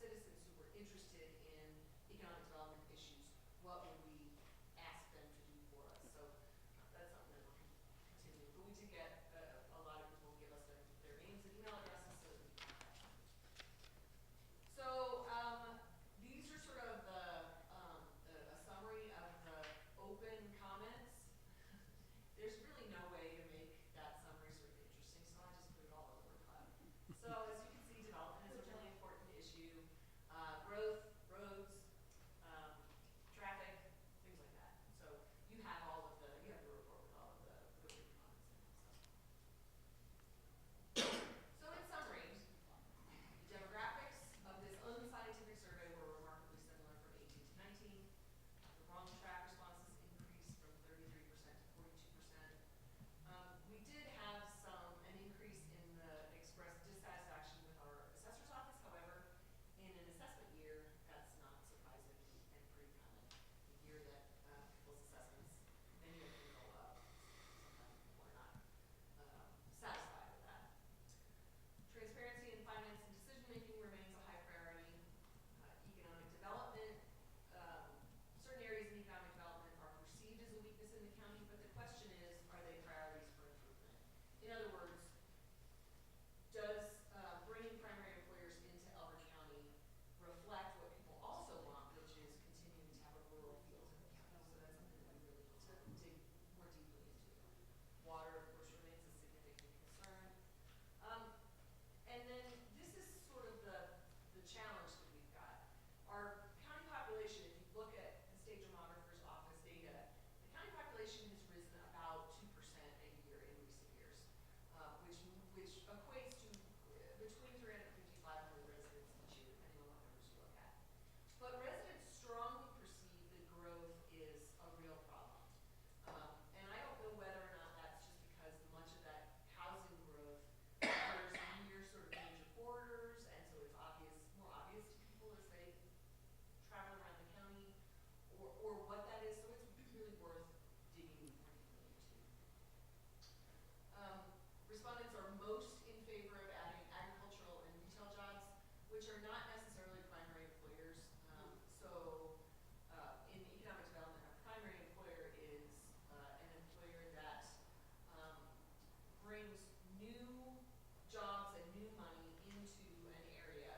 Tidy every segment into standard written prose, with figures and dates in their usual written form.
citizens who were interested in economic development issues, what would we ask them to do for us? So that's something that we'll continue. But we did get a lot of people give us their names and email addresses so that we can contact them. So these are sort of a summary of the open comments. There's really no way to make that summary sort of interesting, so I just put it all over cloud. So as you can see, development is a really important issue. Growth, roads, traffic, things like that. So you have you have the report with all of the open comments in it. So in summary, the demographics of this unscientific survey were remarkably similar from 18 to 19. The wrong track responses increased from 33% to 42%. We did have an increase in the expressed dissatisfaction with our assessor's office. However, in an assessment year, that's not surprising and pretty common. The year that people's assessments, many of them go up. Sometimes people are not satisfied with that. Transparency in finance and decision making remains a high priority. Economic development, certain areas in economic development are perceived as a weakness in the county, but the question is, are they priorities for improvement? In other words, does bringing primary employers into Elbert County reflect what people also want, which is continuing to have a rural feel to the county? So that's something that we really need to dig more deeply into. Water, of course, remains a significant concern. And then this is sort of the challenge that we've got. Our county population, if you look at the state demographer's office data, the county population has risen about 2% a year in recent years, which equates to between 350 and 500 residents each year, depending on what numbers you look at. But residents strongly perceive that growth is a real problem. And I don't know whether or not that's just because much of that housing growth occurs near sort of major corridors, and so it's more obvious to people as they travel around the county, or what that is. So it's really worth digging more deeply into. Respondents are most in favor of adding agricultural and retail jobs, which are not necessarily primary employers. In economic development, a primary employer is an employer that brings new jobs and new money into an area,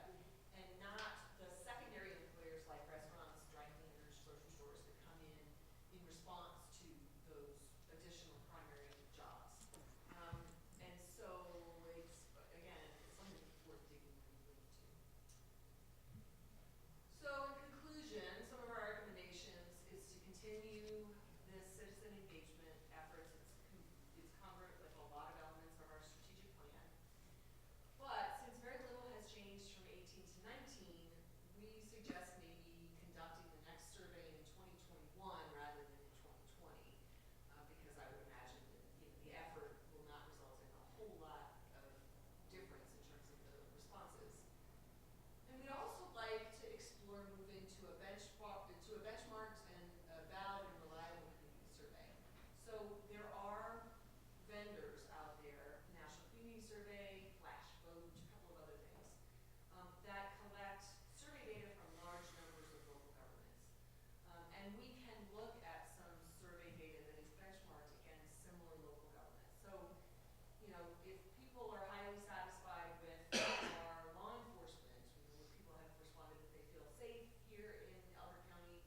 and not the secondary employers like restaurants, dry cleaners, grocery stores that come in response to those additional primary jobs. And so it's something worth digging deeply into. So in conclusion, some of our recommendations is to continue this citizen engagement efforts. It's congruent with a lot of elements of our strategic plan. But since very little has changed from 18 to 19, we suggest maybe conducting the next survey in 2021 rather than in 2020, because I would imagine that the effort will not result in a whole lot of difference in terms of the responses. And we'd also like to explore moving to a benchmarked and valid and reliable community survey. So there are vendors out there, National Community Survey, Flash Vote, a couple of other things, that collect survey data from large numbers of local governments. And we can look at some survey data that is benchmarked against similar local governments. So, if people are highly satisfied with our law enforcement, where people have responded that they feel safe here in Elbert County,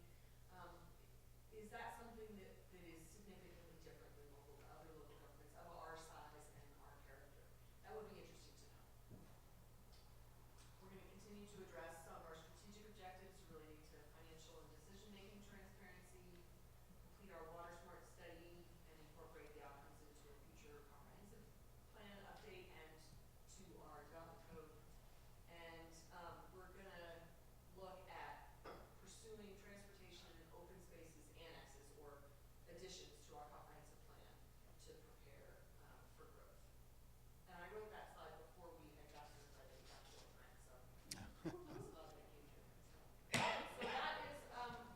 is that something that is significantly different than other local governments of our size and our character? That would be interesting to know. We're going to continue to address some of our strategic objectives relating to financial and decision-making transparency, complete our water smart study, and incorporate the outcomes into a future comprehensive plan update and to our development code. And we're going to look at pursuing transportation and open spaces annexes or additions to our comprehensive plan to prepare for growth. And I wrote that slide before we had gotten to the grant, so that's a lot that came to. So that is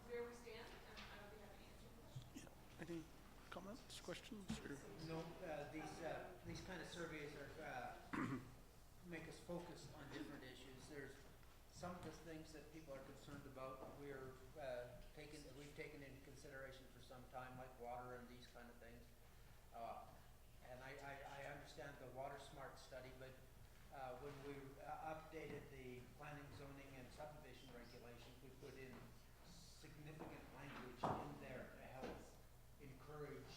where we stand, and I don't think I have any answer questions. Yeah. Any comments, questions? Or? No, these kind of surveys are make us focus on different issues. There's some of the things that people are concerned about, we've taken into consideration for some time, like water and these kind of things. And I understand the water smart study, but when we updated the planning, zoning, and subdivision regulations, we put in significant language in there to help encourage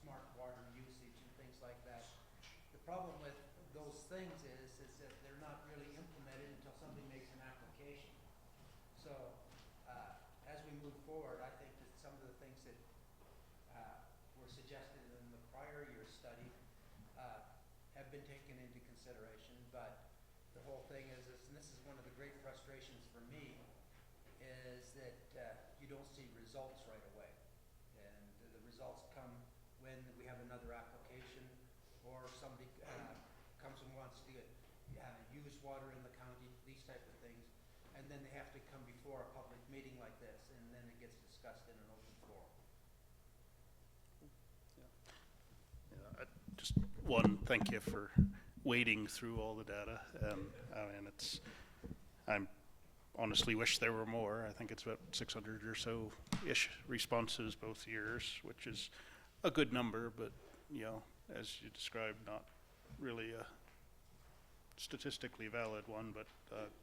smart water usage and things like that. The problem with those things is that they're not really implemented until somebody makes an application. So as we move forward, I think that some of the things that were suggested in the prior year's study have been taken into consideration, but the whole thing is, and this is one of the great frustrations for me, is that you don't see results right away. And the results come when we have another application, or somebody comes and wants to use water in the county, these type of things, and then they have to come before a public meeting like this, and then it gets discussed in an open forum. Yeah, just one, thank you for wading through all the data. I mean, I'm honestly wish there were more. I think it's about 600 or so-ish responses both years, which is a good number, but, you know, as you described, not really a statistically valid one, but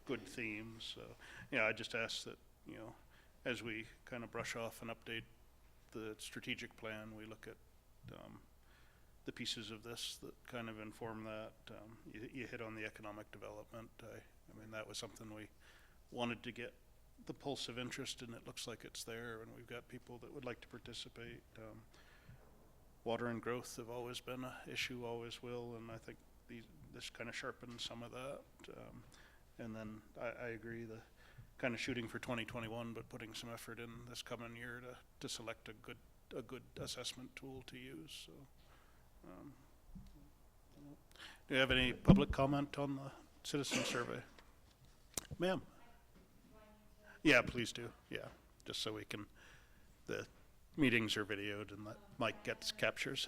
good themes. So, yeah, I just ask that, you know, as we kind of brush off and update the strategic plan, we look at the pieces of this that kind of inform that. You hit on the economic development. I mean, that was something we wanted to get the pulse of interest, and it looks like it's there, and we've got people that would like to participate. Water and growth have always been an issue, always will, and I think this kind of sharpens some of that. And then I agree, the kind of shooting for 2021, but putting some effort in this coming year to select a good assessment tool to use. So, do you have any public comment on the citizen survey? Ma'am? Yeah, please do. Yeah, just so we can, the meetings are videoed and that mic gets captures.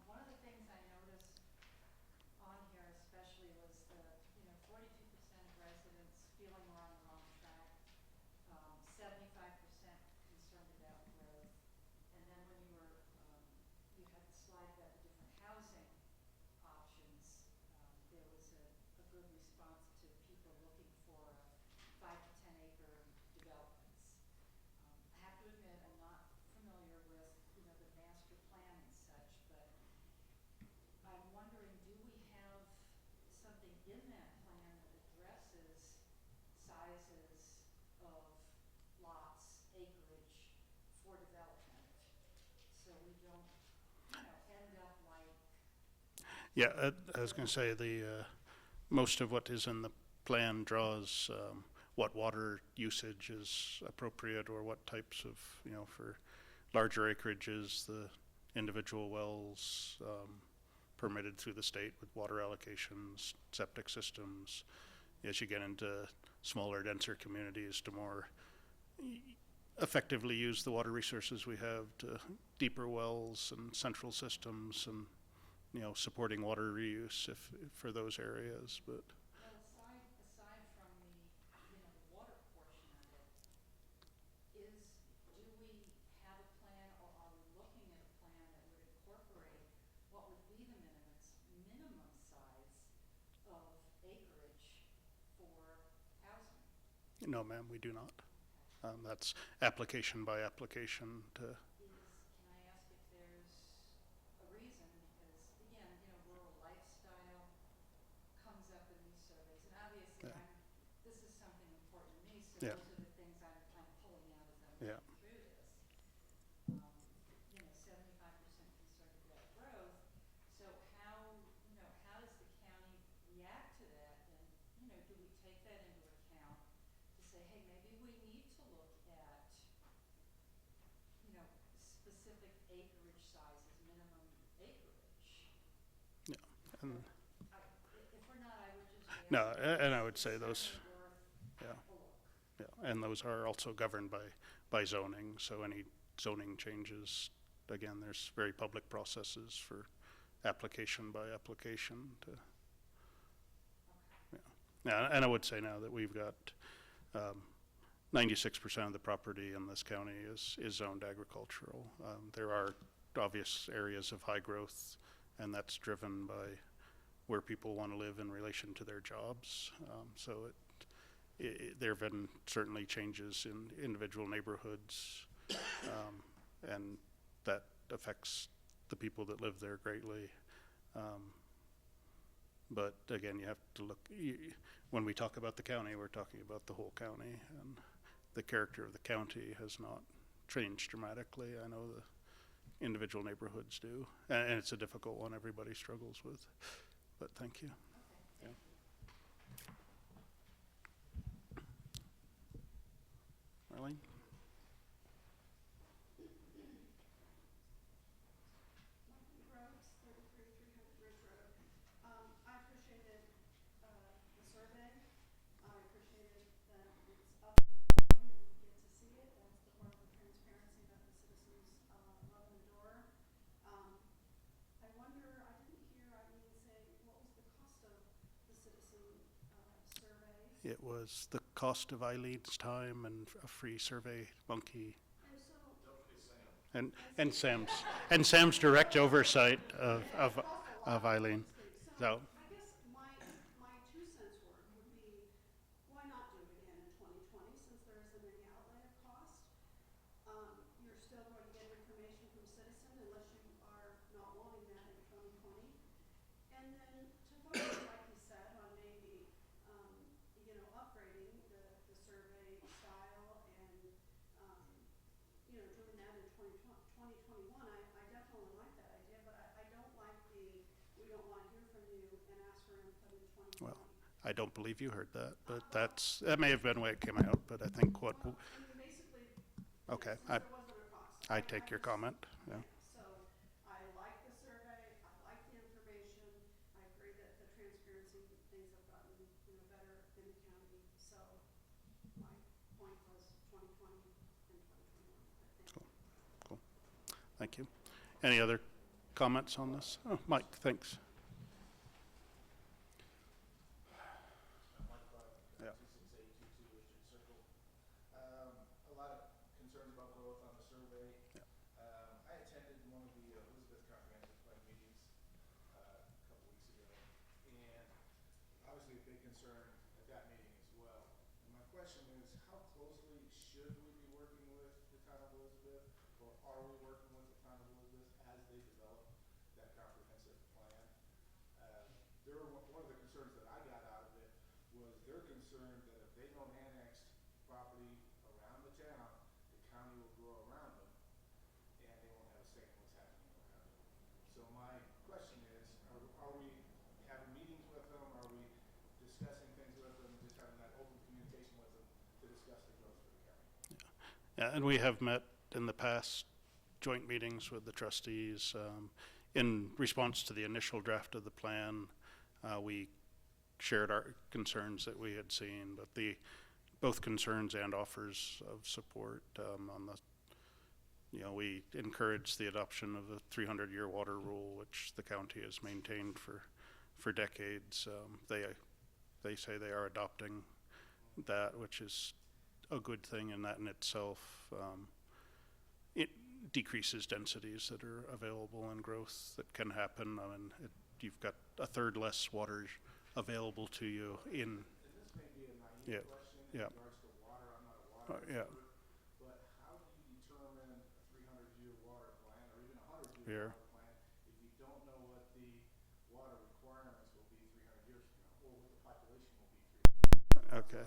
One of the things I noticed on here especially was the, 42% of residents feeling we're on the wrong track, 75% concerned about growth, and then when you had the slide about the different housing options, there was a good response to people looking for 5 to 10 acre developments. I have to admit I'm not familiar with the master plan and such, but I'm wondering, do we have something in that plan that addresses sizes of lots, acreage for development, so we don't, end up like? Yeah, I was going to say most of what is in the plan draws what water usage is appropriate, or what types of, for larger acreages, the individual wells permitted through the state with water allocations, septic systems. As you get into smaller, denser communities, to more effectively use the water resources we have, to deeper wells and central systems, and supporting water reuse if for those areas. But Well, aside from the water portion of it, do we have a plan, or are we looking at a plan that would incorporate what would be the minimum size of acreage for housing? no, ma'am, we do not. That's application by application to. Can I ask if there's a reason? Because again, rural lifestyle comes up in these surveys, and obviously Yeah. this is something important to me, so Yeah. those are the things I'm pulling out as I'm Yeah. going through this. 75% concerned about growth. So how does the county react to that? And, do we take that into account to say, hey, maybe we need to look at, specific acreage sizes, minimum acreage? Yeah. And If we're not, I would just ask. no, and I would say those. Worth Yeah. a look. Yeah, and those are also governed by zoning. So any zoning changes, again, there's very public processes for application by application to, yeah. And I would say now that we've got 96% of the property in this county is zoned agricultural. There are obvious areas of high growth, and that's driven by where people want to live in relation to their jobs. So there have been certainly changes in individual neighborhoods, and that affects the people that live there greatly. But again, you have to look, when we talk about the county, we're talking about the whole county, and the character of the county has not changed dramatically. I know the individual neighborhoods do, and it's a difficult one everybody struggles with, but thank you. Okay, thank you. Marlene? Roads, 33,300 Ridge Road. I appreciated the survey. I appreciated that it's up and running and we get to see it. That's the part of the transparency that the citizens love and adore. I wonder, I didn't hear Eileen say what was the cost of the citizen survey. It was the cost of Eileen's time and a free survey monkey. And so And Sam's direct oversight of Eileen. So I guess my 2 cents worth would be, why not do it again in 2020 since there isn't any outlay of cost? You're still going to get information from citizen unless you are not wanting that in 2020. And then to focus, like you said, on maybe, upgrading the survey style and, doing that in 2021, I definitely like that idea, but I don't like we don't want to hear from you and ask for input in 2020. well, I don't believe you heard that, but that may have been the way it came out. But I think Well, I mean, basically, okay, since there wasn't a cost. I take your comment. Yeah. So I like the survey, I like the information, I agree that the transparency things have gotten, better in the county. So my point was 2020 and 2021. Cool. Cool. Thank you. Any other comments on this? Oh, Mike, thanks. Yeah. 26822 Richard Circle. A lot of concerns about growth on the survey. Yeah. I attended one of the Elizabeth Comprehensive Plan meetings a couple weeks ago, and obviously a big concern at that meeting as well. And my question is, how closely should we be working with the town of Elizabeth, or are we working with the town of Elizabeth as they develop that comprehensive plan? One of the concerns that I got out of it was they're concerned that if they don't annex property around the town, the county will grow around them, and they won't have a say in what's happening around them. So my question is, are we having meetings with them? Are we discussing things with them, just having that open communication with them to discuss the growth for the county? Yeah, and we have met in the past joint meetings with the trustees. In response to the initial draft of the plan, we shared our concerns that we had seen, but both concerns and offers of support on the, we encourage the adoption of a 300-year water rule, which the county has maintained for decades. They say they are adopting that, which is a good thing, and that in itself, it decreases densities that are available and growth that can happen. I mean, you've got a third less water available to you in. And this may be a naive question in regards to water. I'm not a water expert, but how do you determine a 300-year water plan or even a 100-year water plan if you don't know what the water requirements will be 300 years from now, or what the population will be 300 years from now? Okay.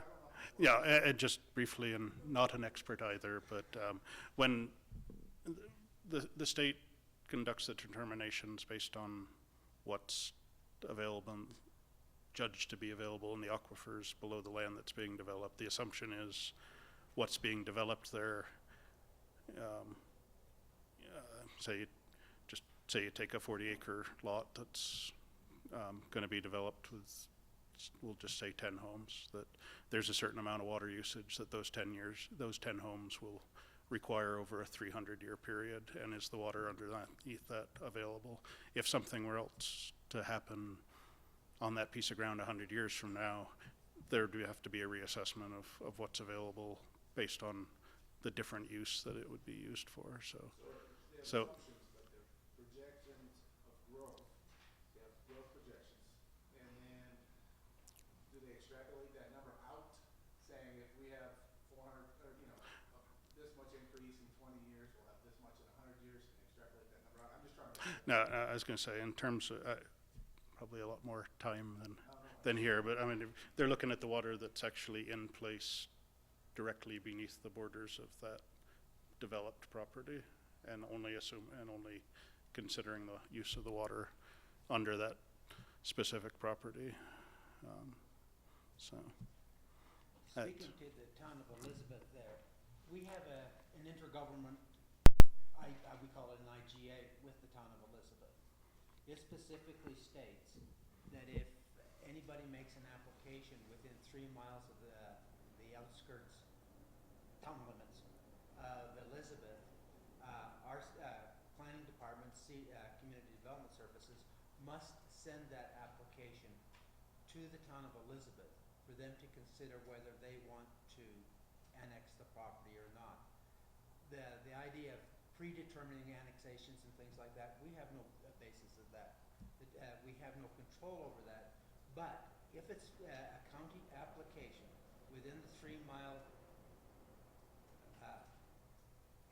Yeah, just briefly, and not an expert either, but when the state conducts the determinations based on what's available, judged to be available in the aquifers below the land that's being developed, the assumption is what's being developed there. Say you take a 40-acre lot that's going to be developed with, we'll just say 10 homes, that there's a certain amount of water usage that those 10 homes require over a 300-year period, and is the water underneath that available? If something were else to happen on that piece of ground 100 years from now, there would have to be a reassessment of what's available based on the different use that it would be used for. So They have So- assumptions, but they're projections of growth. They have growth projections. And then, do they extrapolate that number out, saying if we have 400, or, this much increase in 20 years, we'll have this much in 100 years, and extrapolate that number out? I'm just trying to. no, I was going to say, in terms of, probably a lot more time than here, but I mean, if they're looking at the water that's actually in place directly beneath the borders of that developed property, and only considering the use of the water under that specific property. So, Speaking to the town of Elizabeth there, we have an intergovernment, we call it an IGA, with the town of Elizabeth. It specifically states that if anybody makes an application within 3 miles of the outskirts town limits of Elizabeth, our planning department, community development services, must send that application to the town of Elizabeth for them to consider whether they want to annex the property or not. The idea of predetermining annexations and things like that, we have no basis of that. We have no control over that. But if it's a county application within the 3-mile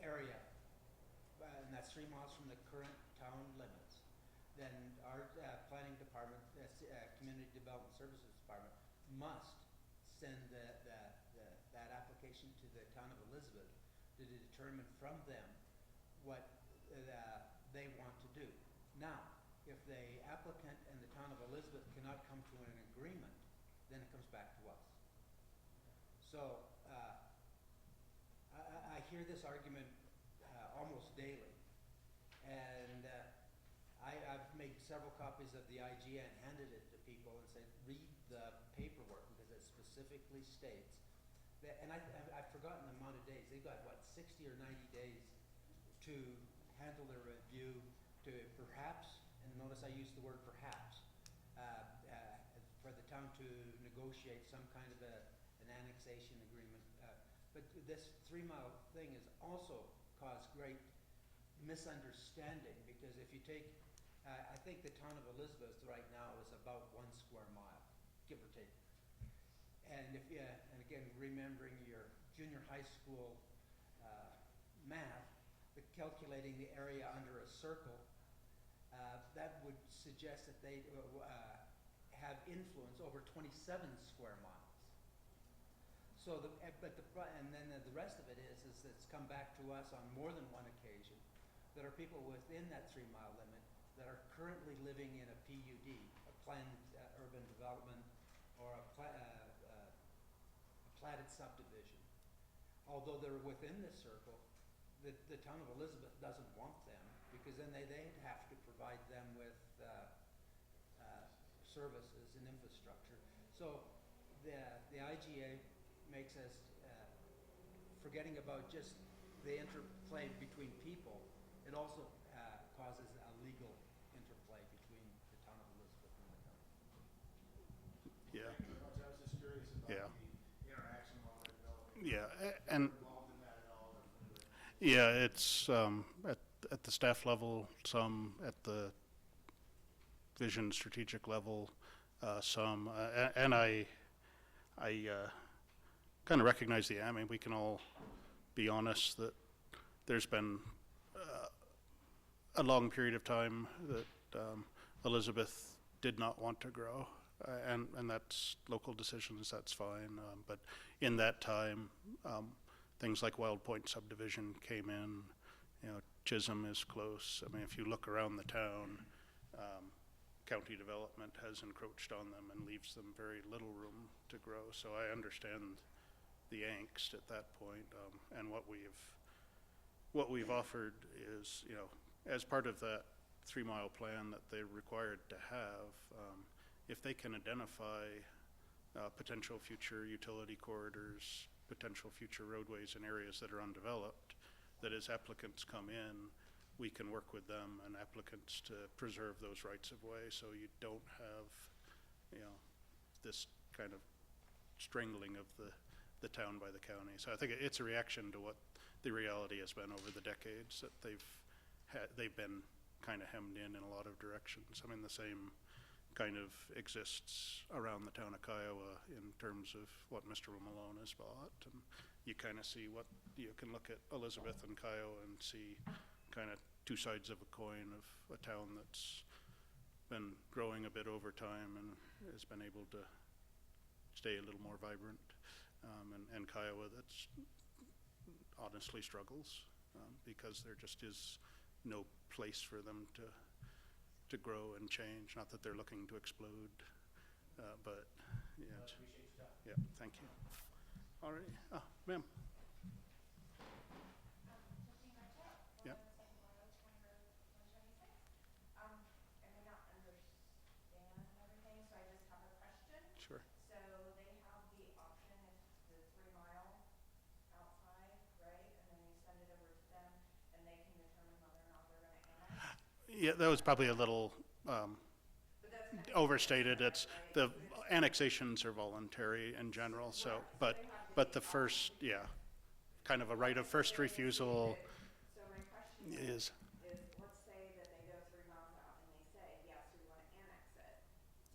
area, and that's 3 miles from the current town limits, then our planning department, community development services department, must send that application to the town of Elizabeth to determine from them what they want to do. Now, if the applicant and the town of Elizabeth cannot come to an agreement, then it comes back to us. So I hear this argument almost daily, and I've made several copies of the IGA and handed it to people and said, read the paperwork, because it specifically states that, and I've forgotten the amount of days. They've got, what, 60 or 90 days to handle their review, to perhaps, and notice I use the word perhaps, for the town to negotiate some kind of an annexation agreement. But this 3-mile thing has also caused great misunderstanding, because if you take, I think the town of Elizabeth right now is about 1 square mile, give or take. And if you, and again, remembering your junior high school math, calculating the area under a circle, that would suggest that they have influence over 27 square miles. So, and then the rest of it is it's come back to us on more than one occasion that are people within that 3-mile limit that are currently living in a PUD, a planned urban development, or a platted subdivision. Although they're within this circle, the town of Elizabeth doesn't want them, because then they'd have to provide them with services and infrastructure. So the IGA makes us, forgetting about just the interplay between people, it also causes a legal interplay between the town of Elizabeth and the town. yeah, Thank you very much. I was just curious about Yeah. the interaction while they're developing. yeah, and Involved in that at all? yeah, it's at the staff level, some at the vision strategic level, some, and I kind of recognize I mean, we can all be honest that there's been a long period of time that Elizabeth did not want to grow, and that's local decisions, that's fine. But in that time, things like Wild Point subdivision came in. Chisholm is close. I mean, if you look around the town, county development has encroached on them and leaves them very little room to grow. So I understand the angst at that point, and what we've offered is, as part of that 3-mile plan that they're required to have, if they can identify potential future utility corridors, potential future roadways in areas that are undeveloped, that as applicants come in, we can work with them and applicants to preserve those rights of way, so you don't have, you know, this kind of strangling of the town by the county. So I think it's a reaction to what the reality has been over the decades, that they've been kind of hemmed in a lot of directions. I mean, the same kind of exists around the town of Kiowa in terms of what Mr. Malone has bought, and you kind of see what, you can look at Elizabeth and Kiowa and see kind of two sides of a coin of a town that's been growing a bit over time and has been able to stay a little more vibrant, and Kiowa that's honestly struggles because there just is no place for them to grow and change. Not that they're looking to explode, but yeah. I appreciate your time. Yeah, thank you. All right, ma'am. Yep. I may not understand everything, so I just have a question. Sure. So they have the option if the 3 mile outside, right? And then you send it over to them and they can determine whether or not they're gonna annex? Yeah, that was probably a little But that's kind of overstated. It's right? the annexations are voluntary in general, so, but the first, yeah, kind of a right of first refusal So my question is, let's say that they go 3 miles out and they say, yes, we wanna annex it.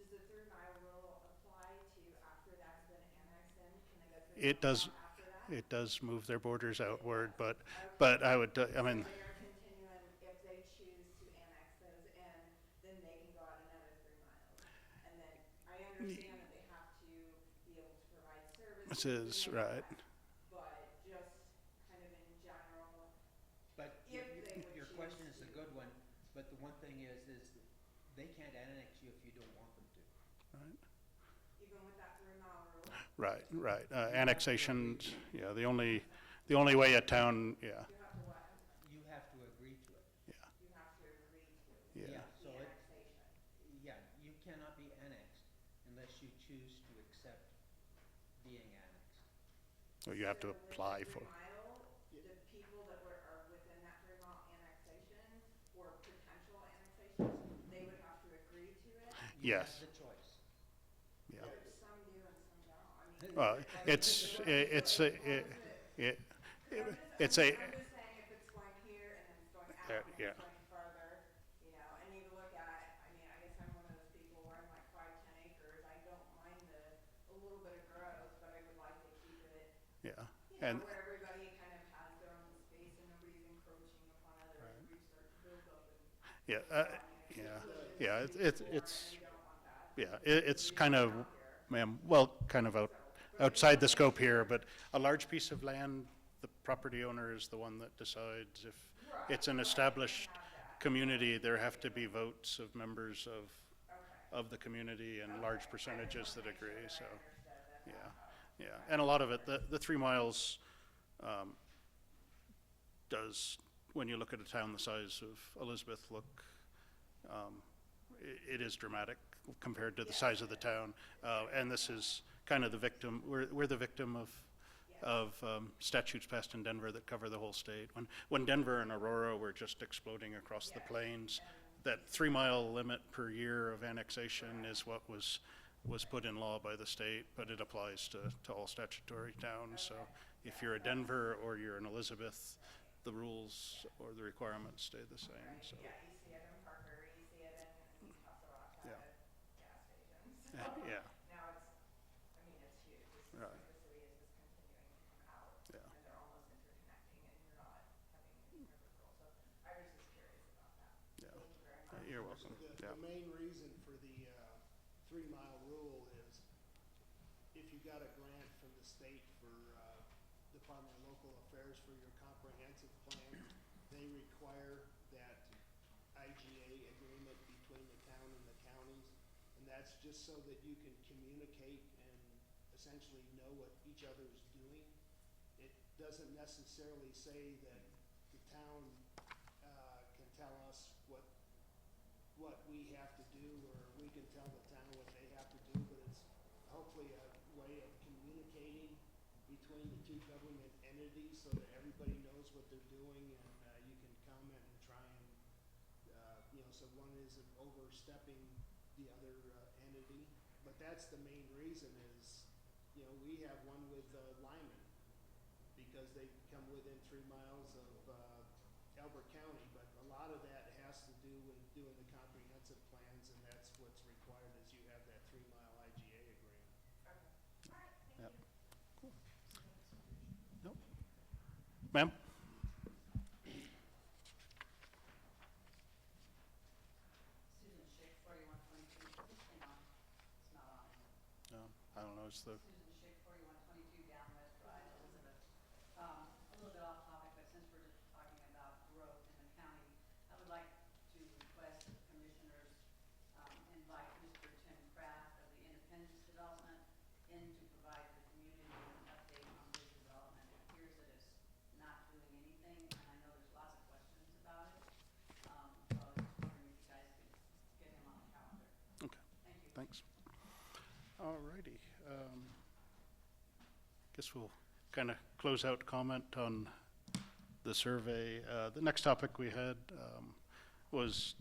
Does the 3 mile rule apply to after that's been annexed in? Can they go 3 it miles does, out after that? it does move their borders outward, but Okay. I would, I mean, So they are continuing, if they choose to annex those in, then they can go out another 3 miles. And then I understand that they have to be able to provide this services. is and all right. that, but just kind of in general, But If they would your choose question is a to. good one, but the one thing is they can't annex you if you don't want them to. even with that 3 mile rule, Right, right. Annexations, yeah, the only way a town, yeah, you have to what? You have to agree to it. yeah, You have to agree to yeah. So the it, annexation. yeah, you cannot be annexed unless you choose to accept being annexed. Or you have to So with apply the for. 3 mile, the people that are within that 3 mile annexation or potential annexations, they would have to agree to it? You Yes. have the choice. Yeah. Which some do and some don't. I mean. Well, it's it's a, I'm just saying if it's going here and then it's going out and yeah. it's going farther, you know, and you look at, I mean, I guess I'm one of those people where I'm like 5, 10 acres. I don't mind a little bit of growth, but I would like to keep it, Yeah, you and know, where everybody kind of has their own space and nobody's encroaching upon others and we start to build up and. yeah, it's You don't want that. yeah, it's kind of, Out here. ma'am, well, kind of outside the scope here, but a large piece of land, the property owner is the one that decides. If it's an established community, there have to be votes of members of the community and large percentages that agree, so, yeah, yeah. And a lot of it, the 3 miles does, when you look at a town the size of Elizabeth, look, it is dramatic compared to the size of the town. And this is kind of the victim, we're the victim of statutes passed in Denver that cover the whole state. When Denver and Aurora were just exploding across the plains, that 3 mile limit per year of annexation is what was put in law by the state, but it applies to all statutory towns. So if you're a Denver or you're an Elizabeth, the rules or the requirements stay the same, so. Yeah, you see it in Parker, you see it in Casablanca Yeah. gas stations. Yeah, Now it's, I mean, it's huge. It's just Right. like the city is just continuing to come out. Yeah. And they're almost interconnecting and you're not having any river girl. So I was just curious about that. yeah. Thank you very much. You're welcome, yeah. The main reason for the 3 mile rule is if you got a grant from the state for Department of Local Affairs for your comprehensive plan, they require that IGA agreement between the town and the counties. And that's just so that you can communicate and essentially know what each other's doing. It doesn't necessarily say that the town can tell us what we have to do, or we can tell the town what they have to do, but it's hopefully a way of communicating between the two government entities entity so that everybody knows what they're doing and, you can comment and try and, so one isn't overstepping the other, entity. But that's the main reason is, we have one with, Lyman, because they come within 3 miles of, Elbert County, but a lot of that has to do with doing the comprehensive plans, and that's what's required is you have that 3-mile IGA agreement. Okay. All right, thank Yep. you. Cool. Nope. Ma'am? Susan Schick, 4122, came on, it's not on it. No, I don't know, it's the, Susan Schick, 4122, down West Drive, Elizabeth. A little bit off topic, but since we're just talking about growth in the county, I would like to request that the commissioners invite Mr. Tim Kraft of the Independence Development in to provide the community an update on his development. It appears that it's not doing anything, and I know there's lots of questions about it. So I was just wondering if you guys could get him on the calendar. okay, Thank you. thanks. Alrighty, guess we'll kind of close out comment on the survey. The next topic we had was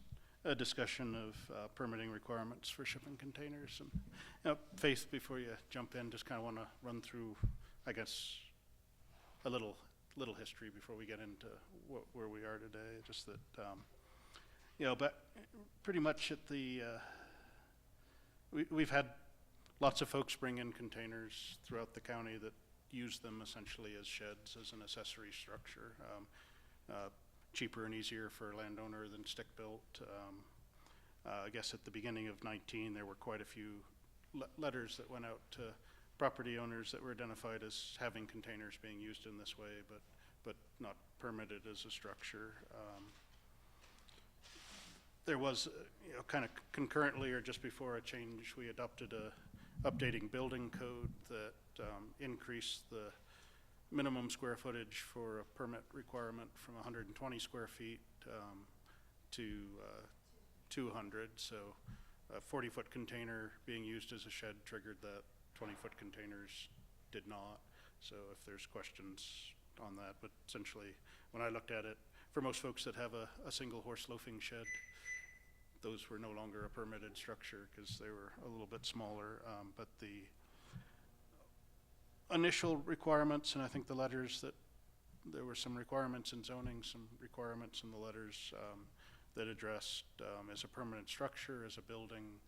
a discussion of permitting requirements for shipping containers. And Faith, before you jump in, just kind of want to run through, I guess, a little history before we get into where we are today. Just that, but pretty much at the, we've had lots of folks bring in containers throughout the county that use them essentially as sheds, as an accessory structure. Cheaper and easier for a landowner than stick-built. I guess at the beginning of 19, there were quite a few letters that went out to property owners that were identified as having containers being used in this way, but not permitted as a structure. There was, kind of concurrently or just before a change, we adopted a updating building code that increased the minimum square footage for a permit requirement from 120 square feet to 200. So a 40-foot container being used as a shed triggered that. 20-foot containers did not. So if there's questions on that, but essentially when I looked at it, for most folks that have a single horse loafing shed, those were no longer a permitted structure because they were a little bit smaller. But the initial requirements, and I think the letters that there were some requirements in zoning, some requirements in the letters that addressed as a permanent structure, as a building,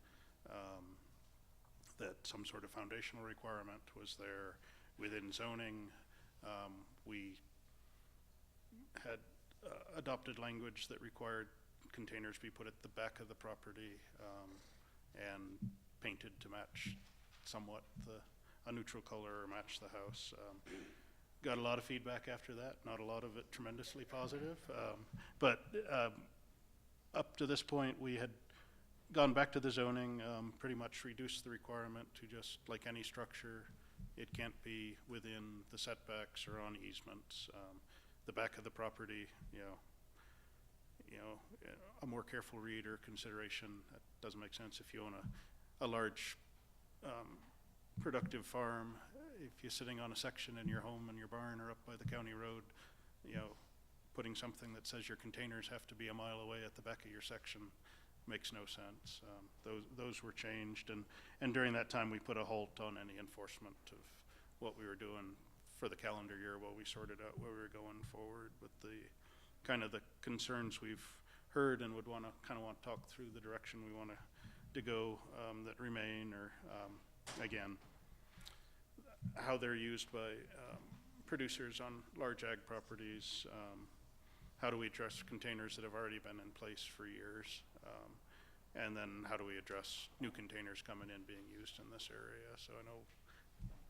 that some sort of foundational requirement was there within zoning. We had adopted language that required containers be put at the back of the property and painted to match somewhat a neutral color or match the house. Got a lot of feedback after that, not a lot of it tremendously positive. But up to this point, we had gone back to the zoning, pretty much reduced the requirement to just like any structure. It can't be within the setbacks or on easements. The back of the property, a more careful read or consideration. That doesn't make sense if you own a large productive farm. If you're sitting on a section in your home and your barn or up by the county road, putting something that says your containers have to be a mile away at the back of your section makes no sense. Those were changed, and during that time we put a halt on any enforcement of what we were doing for the calendar year while we sorted out where we were going forward with the kind of the concerns we've heard and would want to talk through the direction we want to go that remain, or again, how they're used by producers on large ag properties. How do we address containers that have already been in place for years? And then how do we address new containers coming in being used in this area? So I know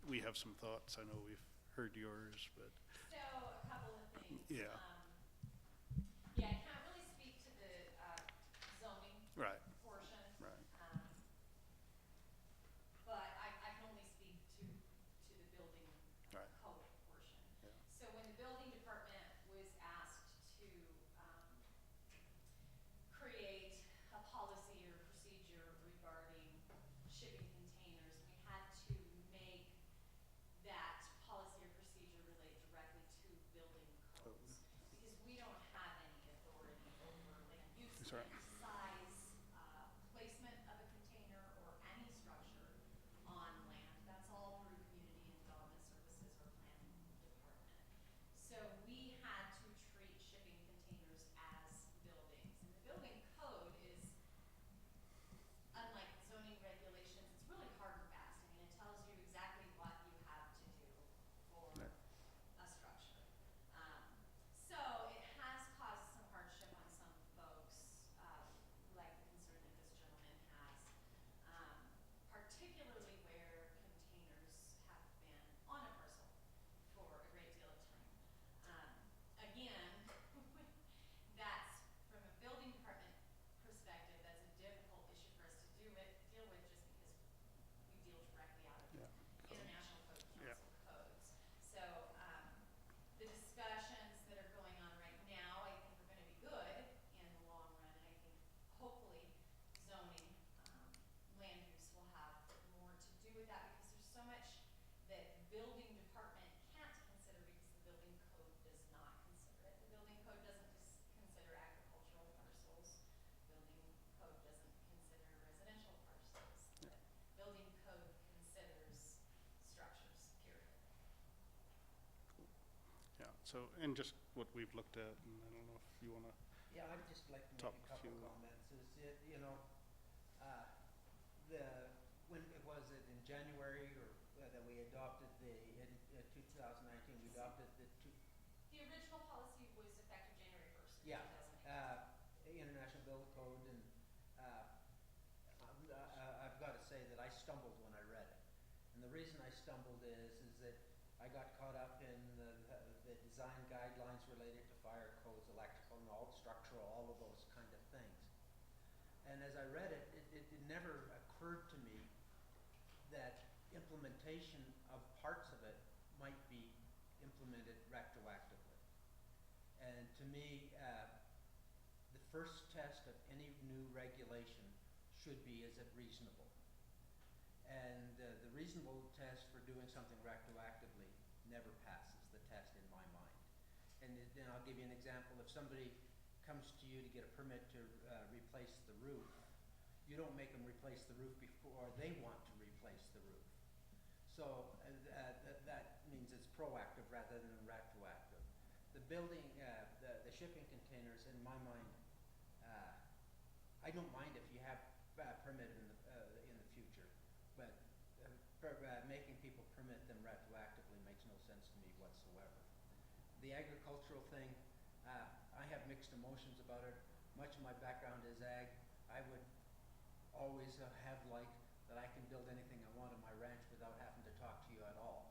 we have some thoughts. I know we've heard yours, but So a couple of things. yeah. Yeah, I can't really speak to the zoning Right, portion. right. But I can only speak to the building Right. code portion. Yeah. So when the building department was asked to create a policy or procedure regarding shipping containers, we had to make that policy or procedure relate directly to So, and just what we've looked at, and I don't know if you want to, Yeah, I'd just like to Talk make a a couple few- comments, is it, you know, when it was it in January or that we adopted in 2019, we adopted the The original policy was effective January 1st, Yeah, 2018. International Bill of Code, and I've got to say that I stumbled when I read it. And the reason I stumbled is that I got caught up in the design guidelines related to fire codes, electrical, and all structural, all of those kind of things. And as I read it, it never occurred to me that implementation of parts of it might be implemented retroactively. And to me, the first test of any new regulation should be, is it reasonable? And the reasonable test for doing something retroactively never passes the test in my mind. And then I'll give you an example. If somebody comes to you to get a permit to replace the roof, you don't make them replace the roof before they want to replace the roof. So that means it's proactive rather than retroactive. The building, the shipping containers, in my mind, I don't mind if you have permitted in the future, but making people permit them retroactively makes no sense to me whatsoever. The agricultural thing, I have mixed emotions about it. Much of my background is ag. I would always have liked that I can build anything I want on my ranch without having to talk to you at all.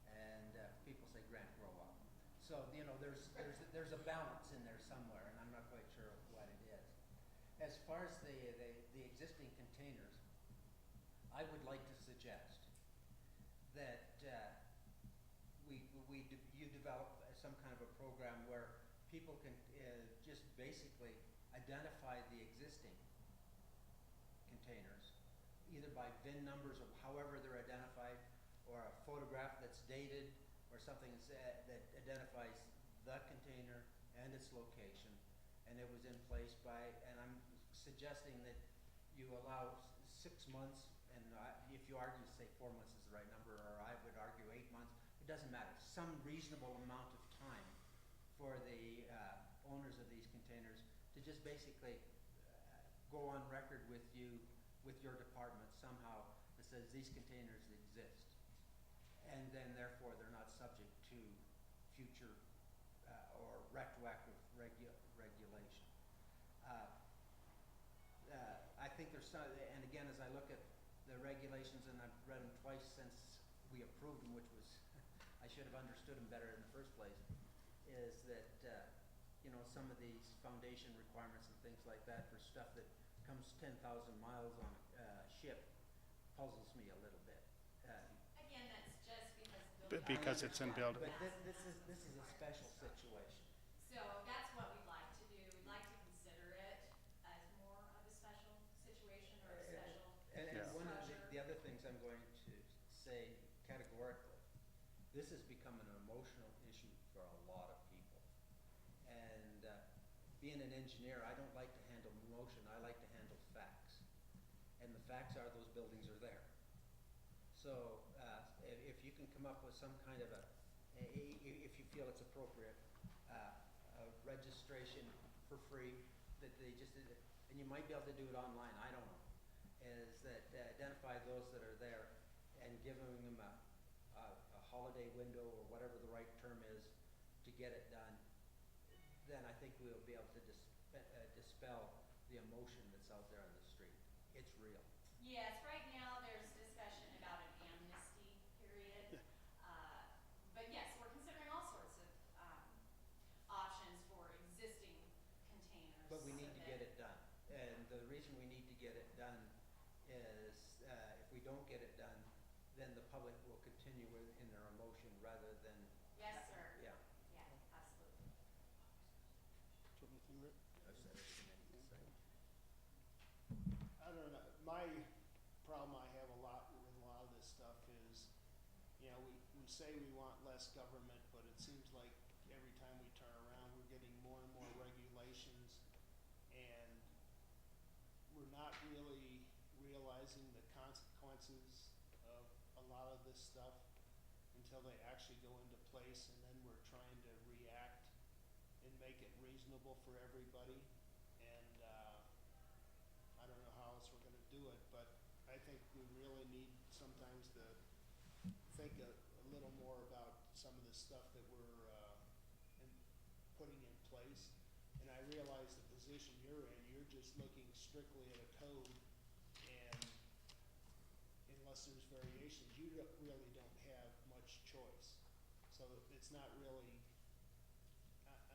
And people say, Grant, grow up. So, you know, there's a balance in there somewhere, and I'm not quite sure what it is. As far as the existing containers, I would like to suggest that you develop some kind of a program where people can just basically identify the existing containers, either by VIN numbers or however they're identified, or a photograph that's dated, or something that identifies the container and its location, and it was in place by, and I'm suggesting that you allow 6 months, and if you argue, say 4 months is the right number, or I would argue 8 months, it doesn't matter. Some reasonable amount of time for the owners of these containers to just basically go on record with you, with your department somehow that says these containers exist. And then therefore they're not subject to future or retroactive regulation. I think there's some, and again, as I look at the regulations, and I've read them twice since we approved them, which was, I should have understood them better in the first place, is that, you know, some of these foundation requirements and things like that for stuff that comes 10,000 miles on a ship puzzles me a little bit. Again, that's just because it's in build. But this is a special situation. So that's what we'd like to do. We'd like to consider it as more of a special situation or a special And Yeah. one of structure. the other things I'm going to say categorically, this has become an emotional issue for a lot of people. And being an engineer, I don't like to handle emotion, I like to handle facts. And the facts are those buildings are there. So if you can come up with some kind of if you feel it's appropriate, a registration for free, that they just did it, and you might be able to do it online, I don't know, is that identify those that are there and giving them a holiday window or whatever the right term is to get it done, then I think we'll be able to dispel the emotion that's out there on the street. It's real. Yes, right now there's discussion about an amnesty period. But yes, we're considering all sorts of options for existing containers. But we need so to that- get it done. And the reason we need to get it done is if we don't get it done, then the public will continue in their emotion rather than. Yes, sir. Yeah. Yeah, absolutely. I've said everything I need to say. I don't know, my problem I have a lot with a lot of this stuff is, you know, we say we want less government, but it seems like every time we turn around, we're getting more and more regulations, and we're not really realizing the consequences of a lot of this stuff until until they actually go into place, and then we're trying to react and make it reasonable for everybody. And I don't know how else we're gonna do it, but I think we really need sometimes to think a little more about some of the stuff that we're putting in place. And I realize the position you're in, you're just looking strictly at a code, and unless there's variations, you really don't have much choice. So it's not really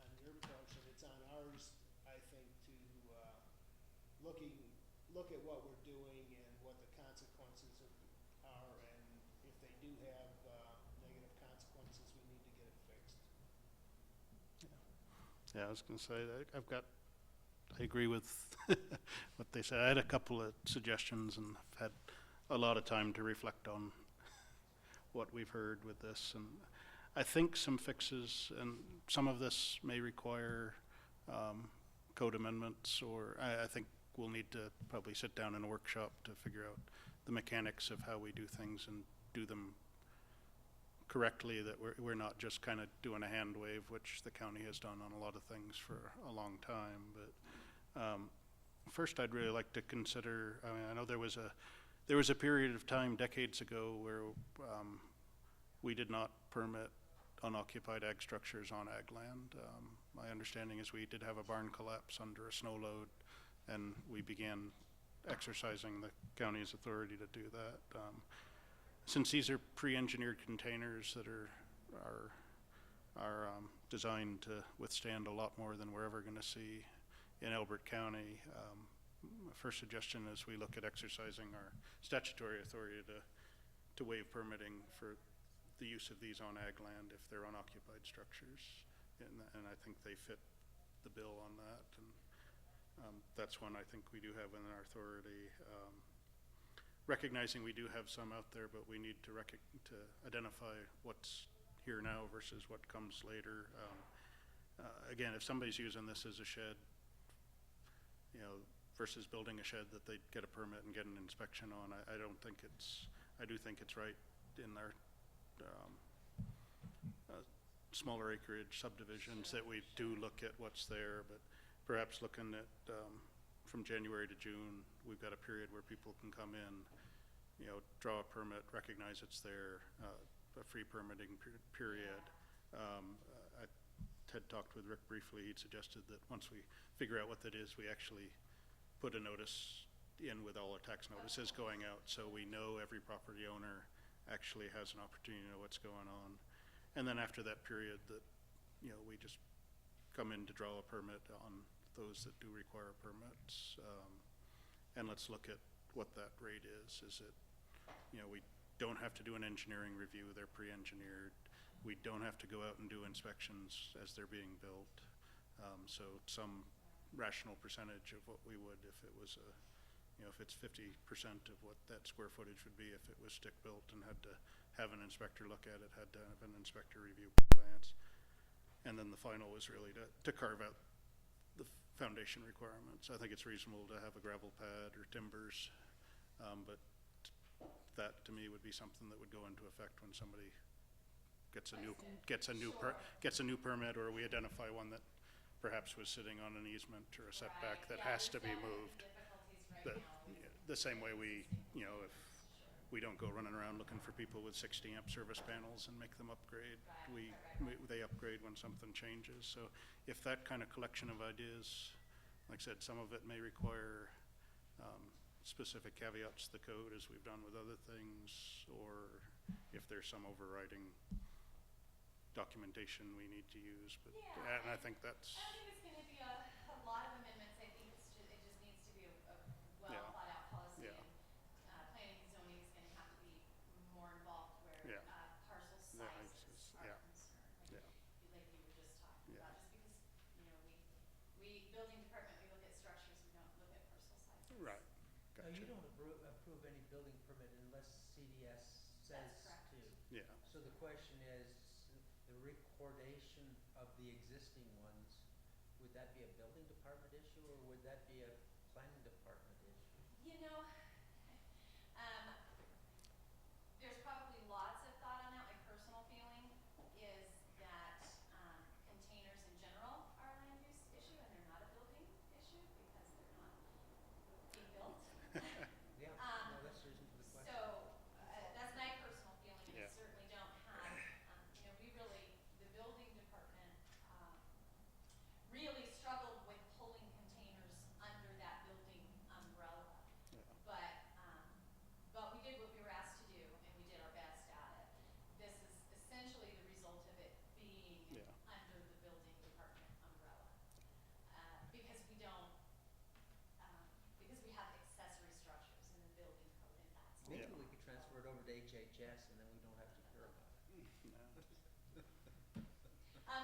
on your portion, it's on ours, I think, to look at what we're doing and what the consequences are, and if they do have negative consequences, we need to get it fixed. Yeah, I was going to say that I agree with what they said. I had a couple of suggestions and have had a lot of time to reflect on what we've heard with this. And I think some fixes, and some of this may require code amendments, or I think we'll need to probably sit down in a workshop to figure out the mechanics of how we do things and do them correctly, that we're not just kind of doing a hand wave, which the county has done on a lot of things for a long time. But first, I'd really like to consider, I mean, I know there was a period of time decades ago where we did not permit unoccupied ag structures on ag land. My understanding is we did have a barn collapse under a snow load, and we began exercising the county's authority to do that. Since these are pre-engineered containers that are designed to withstand a lot more than we're ever going to see in Elbert County, my first suggestion is we look at exercising our statutory authority to waive permitting for the use of these on ag land if they're unoccupied structures, and I think they fit the bill on that. And that's one I think we do have within our authority. Recognizing we do have some out there, but we need to identify what's here now versus what comes later. Again, if somebody's using this as a shed, you know, versus building a shed that they get a permit and get an inspection on, I do think it's right in our smaller acreage subdivisions that we do look at what's there, but perhaps looking at from January to June, we've got a period where people can come in, you know, draw a permit, recognize it's there, a free permitting period. I had talked with Rick briefly. He'd suggested that once we figure out what that is, we actually put a notice in with all our tax notices going out, so we know every property owner actually has an opportunity to know what's going on. And then after that period, that, you know, we just come in to draw a permit on those that do require permits, and let's look at what that rate is. Is it, you know, we don't have to do an engineering review, they're pre-engineered. We don't have to go out and do inspections as they're being built. So some rational percentage of what we would if it was a, you know, if it's 50% of what that square footage would be if it was stick built and had to have an inspector look at it, had to have an inspector review plans. And then the final was really to carve out the foundation requirements. I think it's reasonable to have a gravel pad or timbers, but that to me would be something that would go into effect when somebody gets a new permit, or we identify one that perhaps was sitting on an easement or a setback that has to be moved. The same way we, you know, if we don't go running around looking for people with 60 amp service panels and make them upgrade, they upgrade when something changes. So if that kind of collection of ideas, like I said, some of it may require specific caveats to the code as we've done with other things, or if there's some overriding documentation we need to use. But Yeah, and I think that's, I don't think it's going to be a lot of amendments. I think it just needs to be a well Yeah. thought out policy. Yeah. And planning and zoning is going to have to be more involved where Yeah. Parcel Yeah, sizes are yeah. concerned. Yeah. Like you were just talking Yeah. about. Just because, you know, we building department, we look at structures, we don't look at parcel sizes. Right. No, you Gotcha. don't approve any building permit unless CDS says That's correct. to. Yeah. So the question is, the recordation of the existing ones, would that be a building department issue, or would that be a planning department issue? You know, there's probably lots of thought on that. My personal NHS, and then we don't have to hear about it.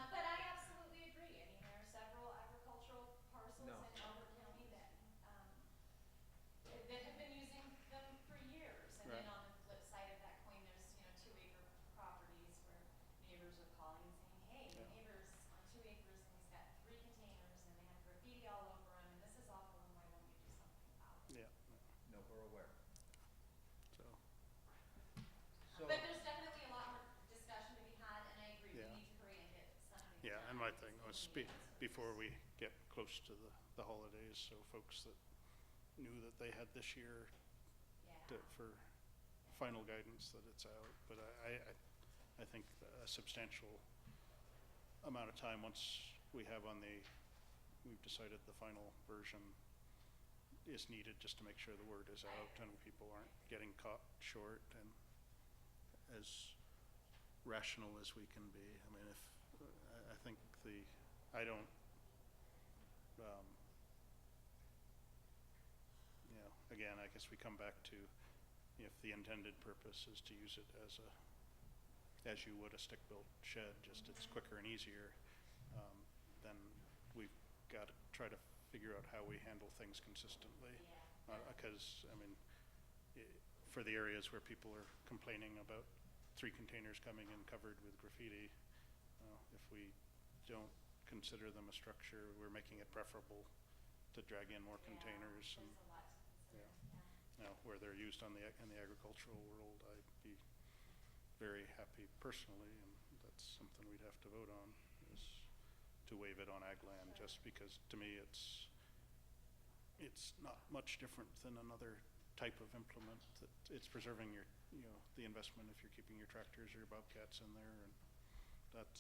But I absolutely agree. I mean, there are several agricultural parcels No. in Elbert County that, that have been using them for years. And then Right. on the flip side of that coin, there's, 2-acre properties where neighbors are calling and saying, hey, my Yeah. neighbor's on 2 acres and he's got 3 containers and they have graffiti all over them and this is awful and why won't you do something about it? Yeah. No, we're aware. So, So, But there's definitely a lot more discussion to be had, and I agree, Yeah. we need to hurry and get something yeah, done. and my because thing we was need answers. before we get close to the holidays, so folks that knew that they had this year Yeah. for final guidance that it's out. But I think a substantial amount of time once we have we've decided the final version is needed just to make sure the word is out and people aren't getting caught short, and as rational as we can be. I mean, I think I don't, again, I guess we come back to if the intended purpose is to use it as you would a stick-built shed, just it's quicker and easier, then we've got to try to figure out how we handle things consistently. Yeah. Because, I mean, for the areas where people are complaining about 3 containers coming in covered with graffiti, if we don't consider them a structure, we're making it preferable to drag in more containers. There's And a lot to consider, yeah. where they're used in the agricultural world, I'd be very happy personally, and that's something we'd have to vote on, is to waive it on ag land, Sure. just because to me it's not much different than another type of implement. That it's preserving your, the investment if you're keeping your tractors or your bobcats in there, and that's,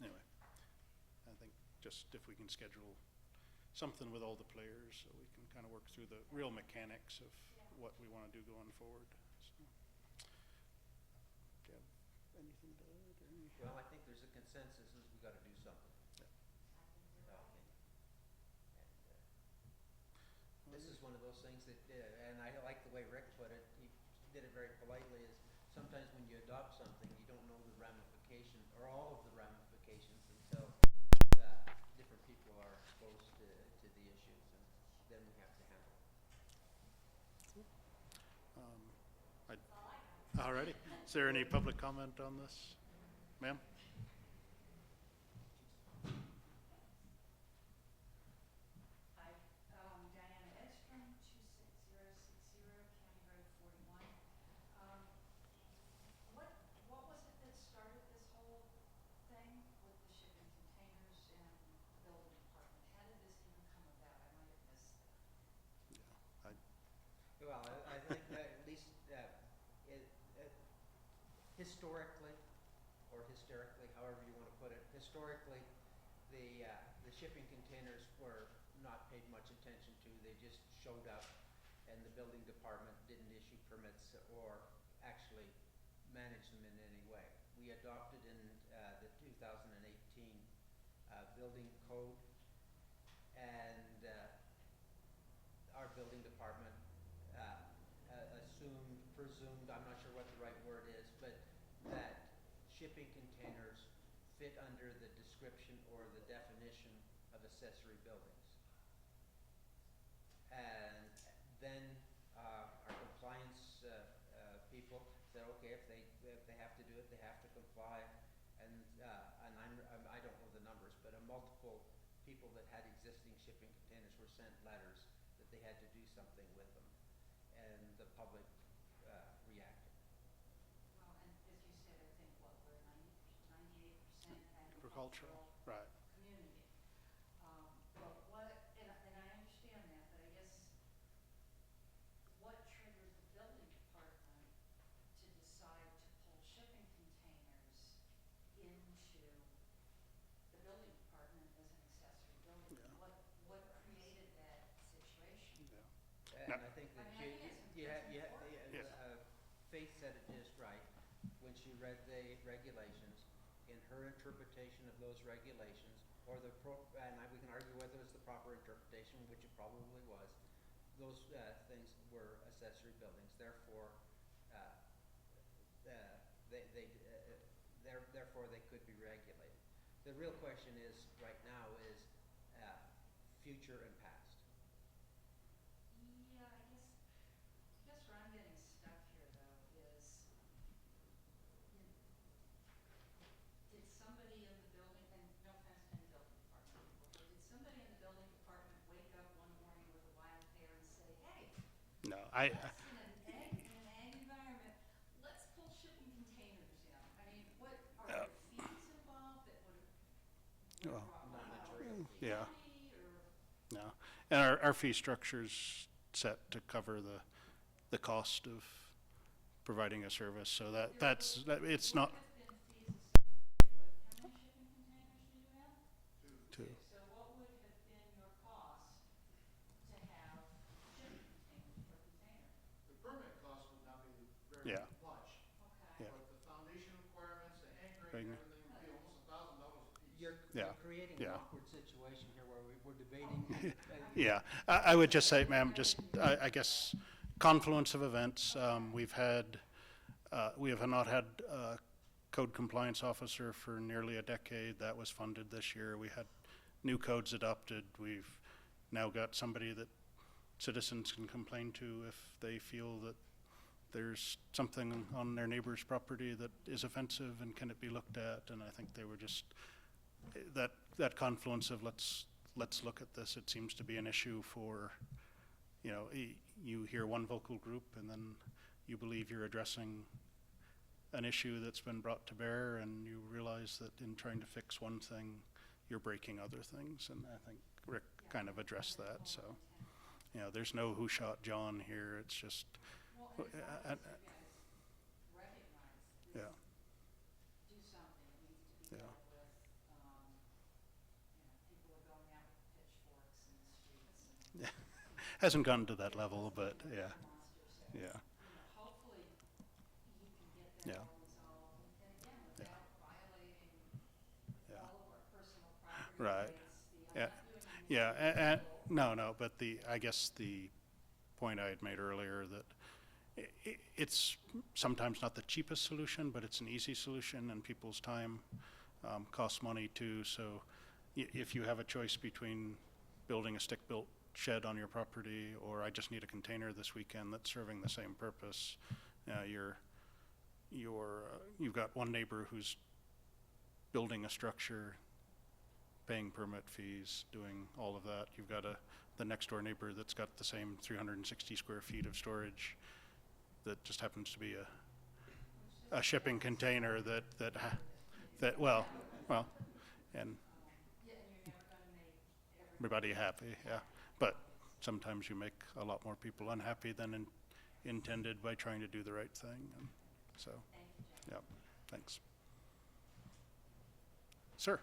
anyway, I think just if we can schedule something with all the players so we can kind of work through the real mechanics of what we want to do going forward. So, do you have anything to add? Or any? well, I think there's a consensus is we gotta do something. Yeah. I think you're right. And, this is one of those things that, and I like the way Rick put it, he did it very politely, is sometimes when you adopt something, you don't know the ramification, or all of the ramifications until different people are exposed to the issues, and then we have to handle it. That's all I have. Alrighty. Is there any public comment on this? Ma'am? Hi, Diana Edstrom, 26060 County Road 41. What was it that started this whole thing with the shipping containers and the building department? How did this even come about? I might have missed that. Yeah. Well, I think that at least historically, or hysterically, however you want to put it, historically, the shipping containers were not paid much attention to. They just showed up, and the building department didn't issue permits or actually manage them in any way. We adopted in the 2018 building code, and our building department presumed, I'm not sure what the right word is, but that shipping containers fit under the description or the definition of accessory buildings. And then our compliance people said, okay, if they have to do it, they have to comply. And I don't know the numbers, but multiple people that had existing shipping containers were sent letters that they had to do something with them, and the public reacted. Well, and as you said, I think we're 98% Agricultural, right. community. But and I understand that, but I guess what triggered the building department to decide to pull shipping containers into the building department as an accessory building? Yeah. What created that situation? Yeah. And No. I think that I mean, I think it's important. Faith said it just right when she read the regulations. In her interpretation of those regulations, or we can argue whether it's the proper interpretation, which it probably was, those things were accessory buildings. Therefore, therefore they could be regulated. The real question is, right now, is future and past. Yeah, I guess where I'm getting stuck here though is, did somebody in the building, and no offense to any building department people, but did somebody in the building department wake up one morning with a wild hair and say, hey, No, let's in an ag environment, let's pull shipping containers in? I mean, what, are there fees involved that would Well, Non-material fee. yeah. county or? No, and our fee structure's set to cover the cost of providing a service, so it's not. There would have been fees associated with, how many shipping containers do you have? Two. So what would have been your cost to have shipping containers per container? The permit cost would not be very Yeah. much, Okay. Yeah. but the foundation requirements, the anchoring, Right. everything would be almost $1,000 a piece. You're creating an Yeah. awkward situation here where we're debating. Yeah, I would just say, ma'am, I guess, confluence of events. We have not had a code compliance officer for nearly a decade. That was funded this year. We had new codes adopted. We've now got somebody that citizens can complain to if they feel that there's something on their neighbor's property that is offensive and can it be looked at. And I think they were just, that confluence of let's look at this. It seems to be an issue for, you hear one vocal group and then you believe you're addressing an issue that's been brought to bear, and you realize that in trying to fix one thing, you're breaking other things. And I think Rick kind of addressed that. So, there's no who shot John here. It's just, Well, and it's obvious you guys recognize this, yeah, do something, it needs to be Yeah. dealt with. People are going out with pitchforks in the streets and. hasn't gotten to that level, but yeah, Monsters. yeah, Hopefully you can get Yeah. that all resolved, and again, without violating Yeah. all of our personal property Right. rights, Yeah. I'm not doing anything yeah. And illegal. no, but I guess the point I had made earlier that it's sometimes not the cheapest solution, but it's an easy solution, and people's time costs money too. So if you have a choice between building a stick-built shed on your property, or I just need a container this weekend that's serving the same purpose, you've got one neighbor who's building a structure, paying permit fees, doing all of that. You've got the next door neighbor that's got the same 360 square feet of storage that just happens to be a shipping container that well, and Yeah, and you're never gonna make everybody happy, yeah. But sometimes you make a lot more people unhappy than intended by trying to do the right thing. And so, Thank you, Jeff. yeah, thanks. Sir?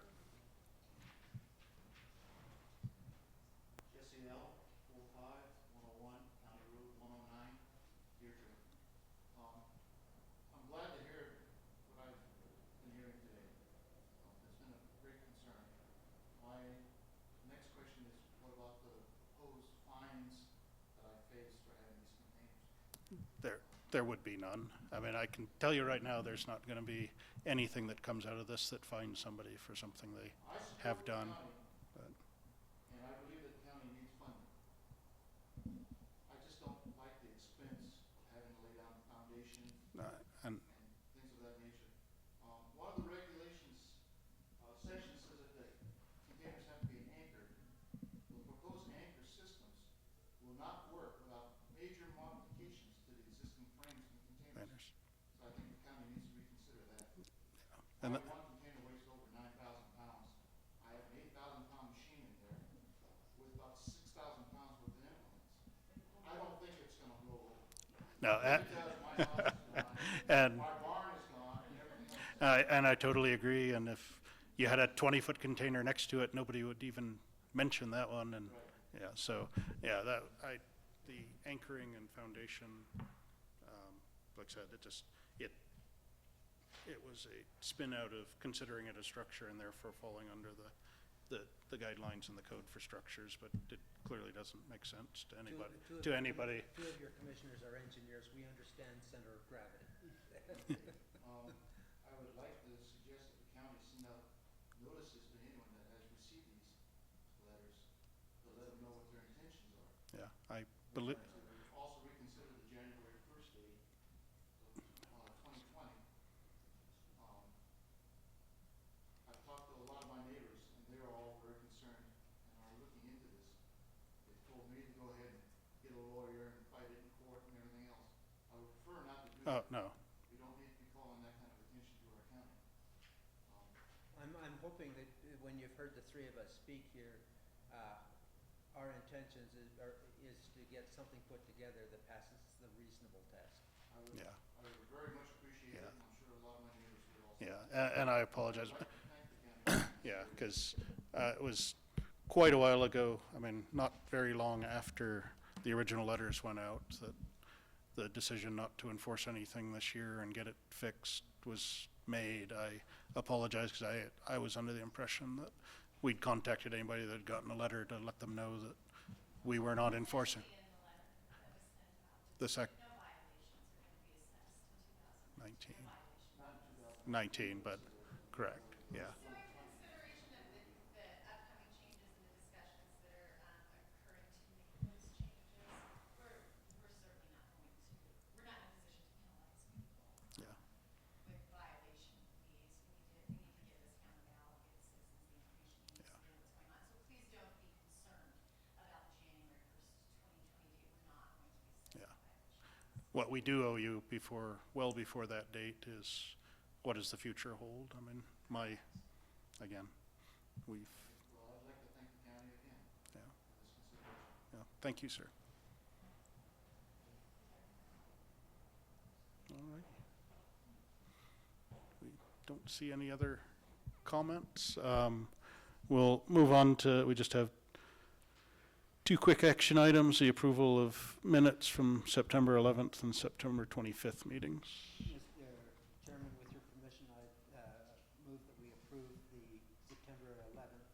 Jesse L., 45-101, County Route 109, Deerfield. I'm glad to hear what I've been hearing today. It's been a great concern. My next question is, what about the proposed fines that I face for having these containers? There would be none. I mean, I can tell you right now, there's not going to be anything that comes out of this that fines somebody for something they I have support the done. county, But and I believe that the county needs funding. I just don't like the expense of having to lay down the foundation and and things of that nature. One of the regulations, section says that the containers have to be anchored. The proposed anchor systems will not work without major modifications to the existing frames and containers. manners. So I think the county needs to reconsider that. And One container weighs over 9,000 pounds. I have an 8,000-pound machine in there with about 6,000 pounds worth of implements. I don't think it's gonna blow over. No, If it does, my house is gone, and my barn is gone, and everything else. and I totally agree. And if you had a 20-foot container next to it, nobody would even mention that one. And Right. yeah, so yeah, the anchoring and foundation, like I said, it was a spin out of considering it a structure and therefore falling under the guidelines in the code for structures, but it clearly doesn't make sense to anybody. Two of To your- anybody. 2 of your commissioners are engineers. We understand center of gravity. notices to anyone that has received these letters, to let them know what their intentions are. Yeah, I We're believe, trying to also reconsider the January 1st date of 2020. Um, I've talked to a lot of my neighbors, and they're all very concerned and are looking into this. They've told me to go ahead and get a lawyer and fight it in court and everything else. I would prefer not to do oh, that. no, We don't need to be calling that kind of attention to our county. I'm hoping that when you've heard the three of us speak here, our intentions is to get something put together that passes the reasonable test. yeah, I would very much appreciate it, Yeah. and I'm sure a lot of my neighbors would also. yeah, and I apologize. I'd like to thank the county. Yeah, because it was quite a while ago, I mean, not very long after the original letters went out, that the decision not to enforce anything this year and get it fixed was made. I apologize because I was under the impression that we'd contacted anybody that had gotten a letter to let them know that we were not enforcing. In the letter that was sent out, The sec, no violations are going to be assessed in 2019. 19, No violations. Not in 19, but correct, yeah. So in consideration of the upcoming changes and the discussions that are occurring to make those changes, we're certainly not going to, we're not in a position to penalize people. Yeah. With violation fees, we need to give this county to allocate citizens the information needs to know what's going on. So please don't be concerned about the January 1st, 2020 date. We're not going to be assessing Yeah. violations. What we do owe you well before that date is, what does the future hold? I mean, again, we've, Well, I'd like to thank the county again yeah, for this consideration. yeah, thank you, sir. All right. We don't see any other comments. We'll move on to, we just have two quick action items, the approval of minutes from September 11th and September 25th meetings. Mr. Chairman, with your permission, I move that we approve the September 11th,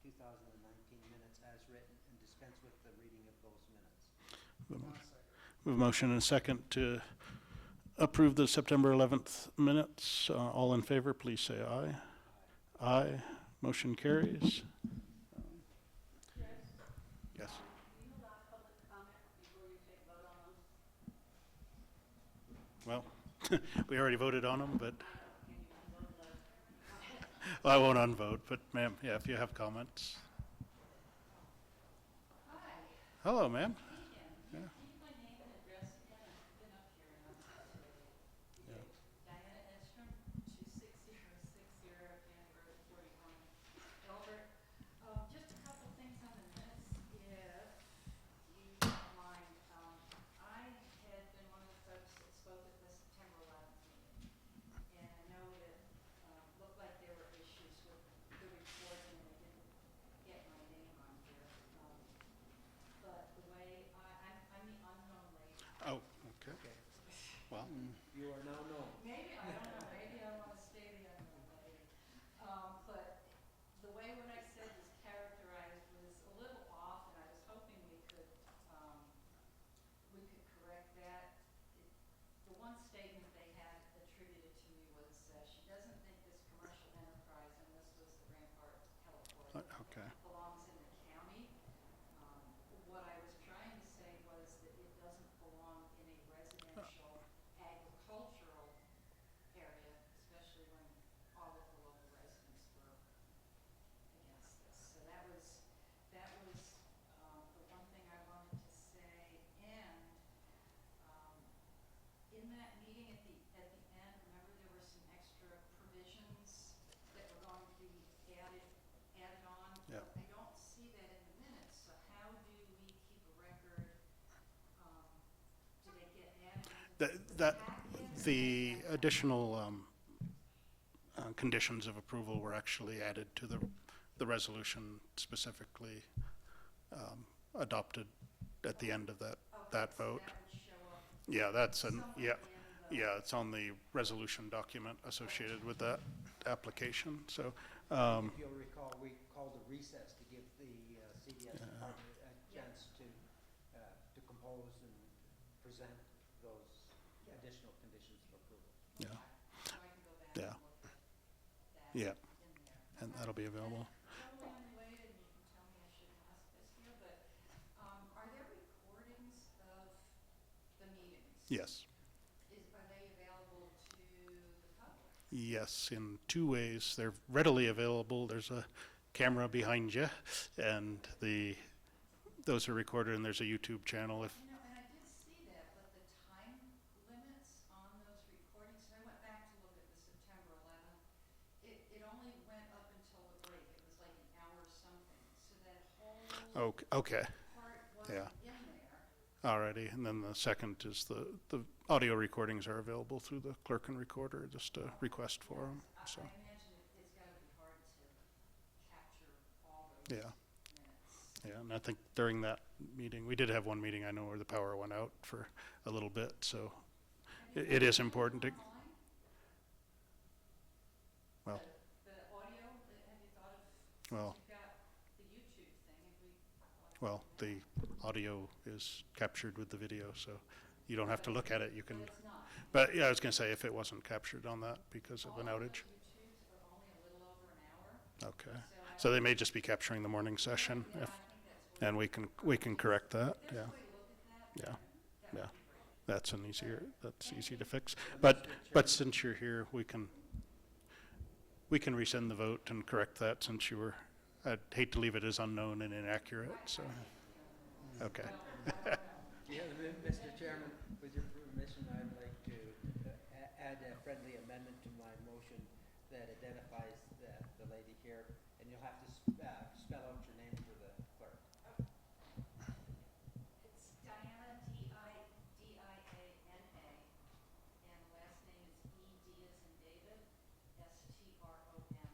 2019 minutes as written and dispense with the reading of those minutes. We have a motion and a second to approve the September 11th minutes. All in favor, please say aye. Aye. Motion carries. Yes. Do you allow public comment before you take vote on them? Well, we already voted on them, but Can you vote less? well, I won't unvote. But ma'am, yeah, if you have comments. Hi, Hello, ma'am. Megan. Need my name and address again? I've been up here and I'm Yeah. Diana Edstrom, 26060 County Road 41, Elbert. Just a couple things on the minutes, if you don't mind. I had been one of the folks that spoke at the September 11th meeting, and I know it looked like there were issues with the recording, and they didn't get my name on here. But the way I'm the unknown lady. Oh, okay. Okay. Well, You are now known. Maybe, I don't know, maybe I want to stay the unknown lady. But the way what I said was characterized was a little off, and I was hoping we could correct that. The one statement they had attributed to me was, she doesn't think this commercial enterprise, and this was the Rampart Heliport, okay. belongs in the county. What I was trying to say was that it doesn't belong in a residential agricultural area, especially when all of the local residents were against this. So that was the one thing I wanted to say. And in that meeting at the end, remember there were some extra provisions that were going to be added on? Yeah. I don't see that in the minutes, so how do we keep a record? Do they get added into the packet? The additional conditions of approval were actually added to the resolution specifically adopted at the end of that vote. That would show up Yeah, that's somewhere in the. yeah, it's on the resolution document associated with that application. So, If you'll recall, we called a recess to give the CDS department a chance to compose and present those additional conditions of approval. yeah, So I can go back Yeah. and look at that Yeah. in there. and that'll be available. Totally unrelated, and you can tell me I shouldn't ask this here, but, are there recordings of the meetings? Yes. Are they available to the public? Yes, in two ways. They're readily available. There's a camera behind you, and those are recorded, and there's a YouTube channel. If You know, and I did see that, but the time limits on those recordings, I went back to look at the September 11th. It only went up until the break. It was like an hour something. So that whole okay, part yeah. wasn't in there. Alrighty, and then the second is the audio recordings are available through the clerk and recorder, just a request for them. So I imagine it's got to be hard to capture all those yeah. minutes. Yeah, and I think during that meeting, we did have one meeting, I know, where the power went out for a little bit, so it is important to, Online? well, The audio, have you thought of, well, you've got the YouTube thing, have we thought of well, doing the audio is captured with the video, so you don't have to look at it, you that? can, But it's not. but yeah, I was gonna say, if it wasn't captured on that because of an All outage, the YouTubes are only a little over an hour. okay. So So they may just be capturing the morning session, yeah, if, I think that's what. and we can correct that, If yeah. there's a way to look at that, Yeah. that Yeah. would be great. That's easy to fix. But since you're here, we can rescind the vote and correct that since you were, I'd hate to leave it as unknown and inaccurate, so, okay. Yeah, Mr. Chairman, with your permission, I'd like to add a friendly amendment to my motion that identifies the lady here, and you'll have to spell out your name for the clerk. It's Diana, D-I-D-I-A-N-A, and the last name is E-D as in David, S-T-R-O-M.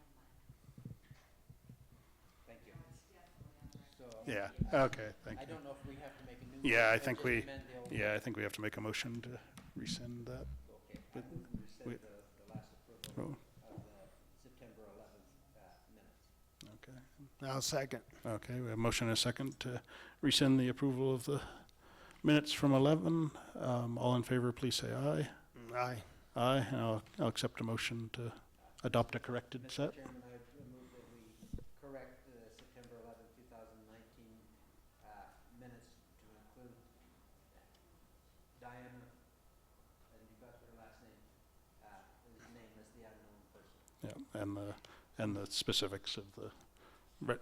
Thank you. No, it's definitely on the record. So, Yeah, okay, thank I you. don't know if we have to make a new. Yeah, I motion or think just we, amend the old yeah, I think we have to make a motion to rescind that. Okay, I But move we rescind we- the last approval Oh, of the September 11th minutes. okay. I'll second. Okay, we have a motion and a second to rescind the approval of the minutes from 11. All in favor, please say aye. Aye. Aye, and I'll accept a motion to adopt a corrected set. Mr. Chairman, I move that we correct the September 11th, 2019 minutes to include Diana, and you got her last name, his name as the unknown person. Yeah, and the specifics of the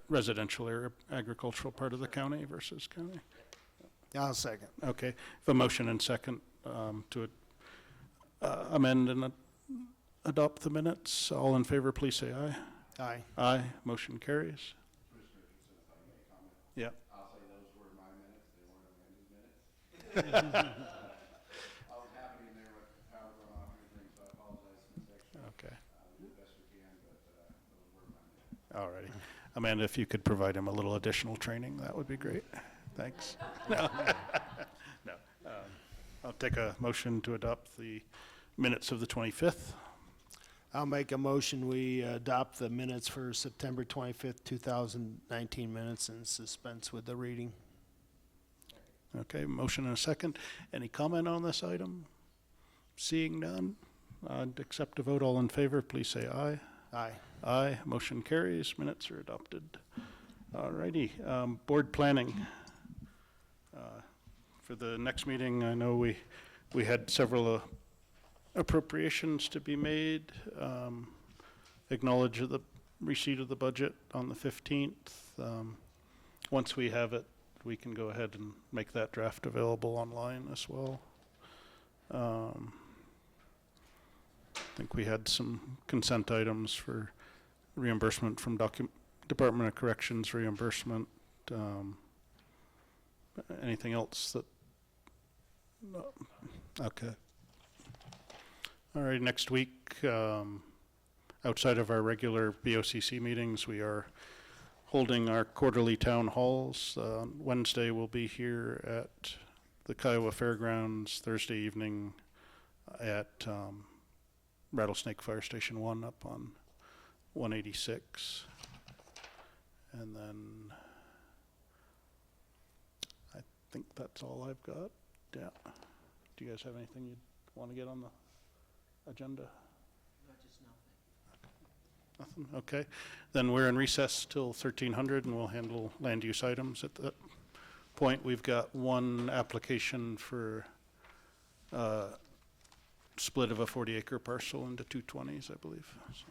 residential area, agricultural part of the county versus county. I'll second. Okay, the motion and second to amend and adopt the minutes. All in favor, please say aye. Aye. Aye, motion carries. Commissioner Richardson, if I may comment. Yeah. I'll say those were my minutes, they weren't amended minutes. I was happening there with the power going off and everything, so I apologize for the section. Okay, We did the best we can, but those were my minutes. all righty. Amanda, if you could provide him a little additional training, that would be great. Thanks. No, no. I'll take a motion to adopt the minutes of the 25th. I'll make a motion, we adopt the minutes for September 25th, 2019 minutes and suspense with the reading. Okay, motion and a second. Any comment on this item? Seeing none, I'd accept a vote. All in favor, please say aye. Aye. Aye, motion carries, minutes are adopted. All righty, board planning. For the next meeting, I know we had several appropriations to be made. Acknowledge the receipt of the budget on the 15th. Once we have it, we can go ahead and make that draft available online as well. I think we had some consent items for reimbursement from Department of Corrections reimbursement. Anything else that? No. Okay. All right, next week, outside of our regular BoCC meetings, we are holding our quarterly town halls. Wednesday we'll be here at the Kiowa Fairgrounds, Thursday evening at Rattlesnake Fire Station 1 up on 186. And then I think that's all I've got. Yeah. Do you guys have anything you'd want to get on the agenda? Not just now, Nothing, okay. Then we're in recess till 1300 and we'll handle land use items at that point. We've got one application for split of a 40-acre parcel into 220s, I believe. So.